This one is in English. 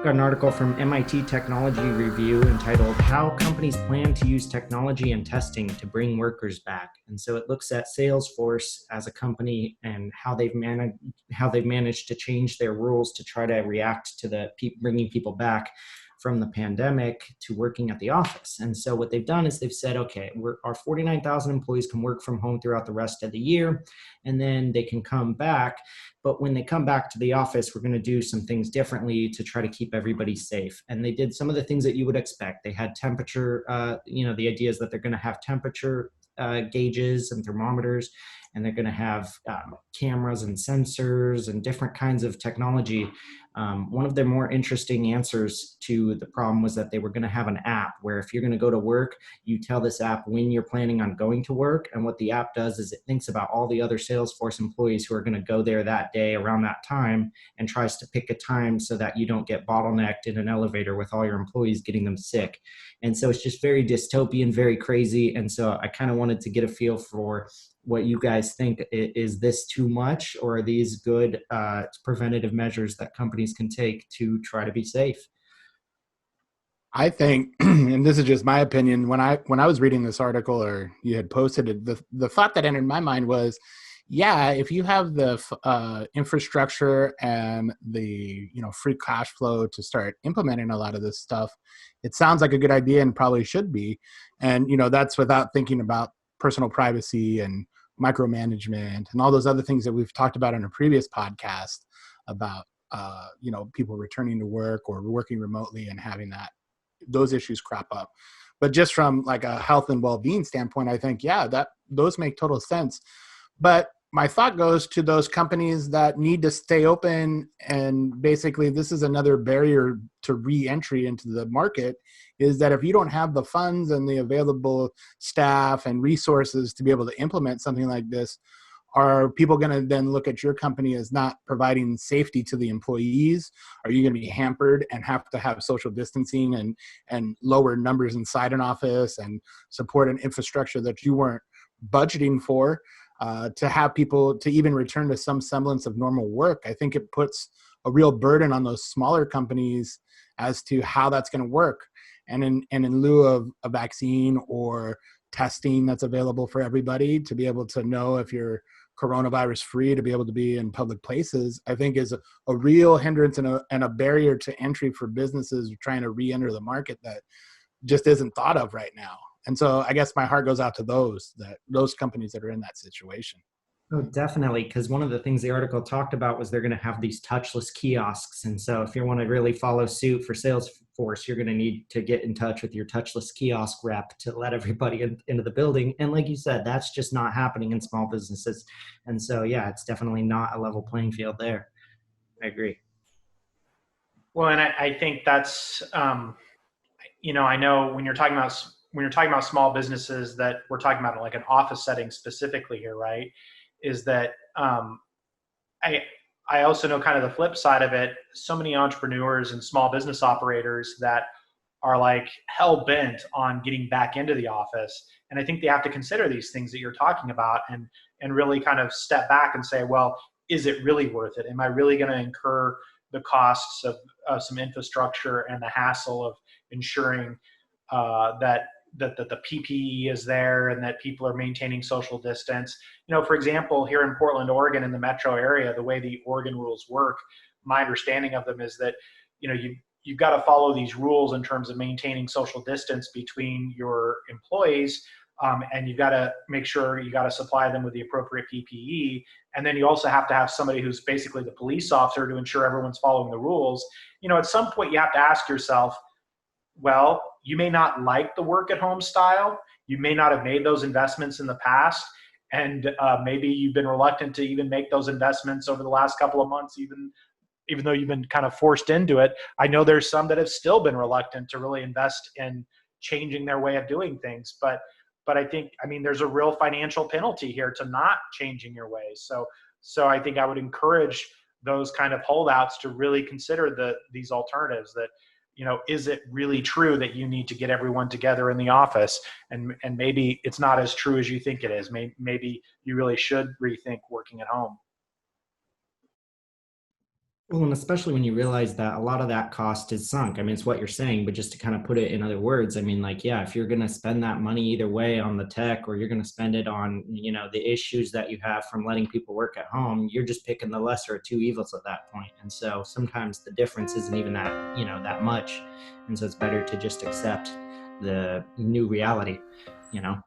An article from MIT Technology Review entitled How Companies Plan to Use Technology and Testing to Bring Workers Back. And so it looks at Salesforce as a company and how they've managed to change their rules to try to react to the bringing people back from the pandemic to working at the office. And so what they've done is they've said, okay, our 49,000 employees can work from home throughout the rest of the year, and then they can come back. But when they come back to the office, we're going to do some things differently to try to keep everybody safe. And they did some of the things that you would expect. They had temperature, the idea is that they're going to have temperature gauges and thermometers, and they're going to have cameras and sensors and different kinds of technology. One of their more interesting answers to the problem was that they were going to have an app where if you're going to go to work, you tell this app when you're planning on going to work. And what the app does is it thinks about all the other Salesforce employees who are going to go there that day around that time and tries to pick a time so that you don't get bottlenecked in an elevator with all your employees getting them sick. And so it's just very dystopian, very crazy. And so I kind of wanted to get a feel for what you guys think. Is this too much, or are these good preventative measures that companies can take to try to be safe? I think, and this is just my opinion, when I was reading this article or you had posted it, the thought that entered my mind was, yeah, if you have the infrastructure and the free cash flow to start implementing a lot of this stuff, it sounds like a good idea and probably should be. And that's without thinking about personal privacy and micromanagement and all those other things that we've talked about in a previous podcast about people returning to work or working remotely and having those issues crop up. But just from like a health and well-being standpoint, I think, those make total sense. But my thought goes to those companies that need to stay open, and basically this is another barrier to re-entry into the market, is that if you don't have the funds and the available staff and resources to be able to implement something like this, are people going to then look at your company as not providing safety to the employees? Are you going to be hampered and have to have social distancing and lower numbers inside an office and support an infrastructure that you weren't budgeting for? To have people to even return to some semblance of normal work, I think it puts a real burden on those smaller companies as to how that's going to work. And in lieu of a vaccine or testing that's available for everybody to be able to know if you're coronavirus free, to be able to be in public places, I think is a real hindrance and a barrier to entry for businesses trying to re-enter the market that just isn't thought of right now. And so I guess my heart goes out to those companies that are in that situation. Oh, definitely. Because one of the things the article talked about was they're going to have these touchless kiosks. And so if you want to really follow suit for Salesforce, you're going to need to get in touch with your touchless kiosk rep to let everybody into the building. And like you said, that's just not happening in small businesses. And so, yeah, it's definitely not a level playing field there. I agree. Well, and I think that's, I know when you're talking about small businesses, that we're talking about like an office setting specifically here, right? Is that I also know kind of the flip side of it. So many entrepreneurs and small business operators that are like hell bent on getting back into the office, and I think they have to consider these things that you're talking about and really kind of step back and say, well, is it really worth it? Am I really going to incur the costs of some infrastructure and the hassle of ensuring that the PPE is there and that people are maintaining social distance? For example, here in Portland, Oregon, in the metro area, the way the Oregon rules work, my understanding of them is that, you've got to follow these rules in terms of maintaining social distance between your employees. And you've got to make sure you got to supply them with the appropriate PPE. And then you also have to have somebody who's basically the police officer to ensure everyone's following the rules. At some point you have to ask yourself, well, you may not like the work at home style. You may not have made those investments in the past. And maybe you've been reluctant to even make those investments over the last couple of months, even though you've been kind of forced into it. I know there's some that have still been reluctant to really invest in changing their way of doing things. But I think, there's a real financial penalty here to not changing your ways. So I think I would encourage those kind of holdouts to really consider these alternatives. That, is it really true that you need to get everyone together in the office? And maybe it's not as true as you think it is. Maybe you really should rethink working at home. Well, and especially when you realize that a lot of that cost is sunk. I mean, it's what you're saying, but just to kind of put it in other words, I mean, like, yeah, if you're going to spend that money either way on the tech, or you're going to spend it on, the issues that you have from letting people work at home, you're just picking the lesser of two evils at that point. And so sometimes the difference isn't even that much. And so it's better to just accept the new reality, you know?